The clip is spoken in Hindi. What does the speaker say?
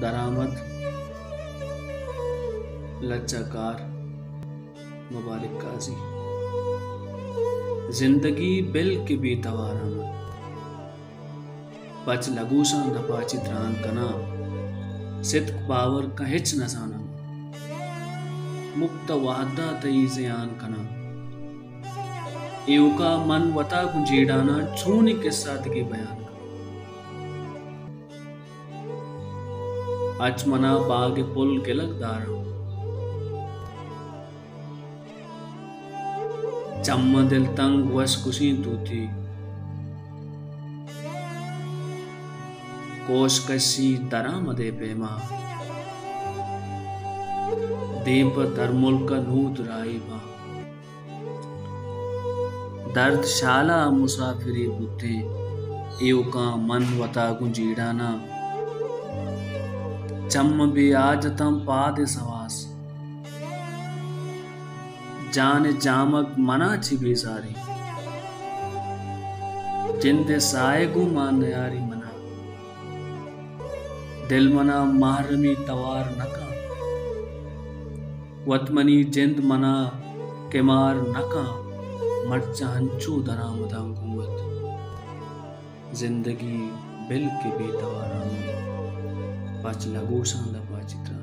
दरामद लच्चाकार मुबारक काजी जिंदगी बिल के बेतवारा में पच लगूसा दपा चित्रान कना सिद्क पावर का हिच नसाना मुक्त वादा तई ज़यान कना एवका मन वता गुंजीडाना छूनी के सादगी बयान अचमना बाग पुल के लगदारा चम्म दिल तंग वस कुशी तू थी कोश कशी दरामदे पेमा दीप दरमुल का नूत राई बा दर्द शाला मुसाफिरी बुद्धे एवका मन वता गुंजीडाना चम्म भी आज तम पाद सवास जान जामक मना छिपी सारी जिंदे साए गु मान यारी मना दिल मना महरमी तवार नका वतमनी जिंद मना केमार नका मर्चा हंचू दरामदा कुवत जिंदगी बिल के बेतवारा पच लगू सांदा पाचित्रा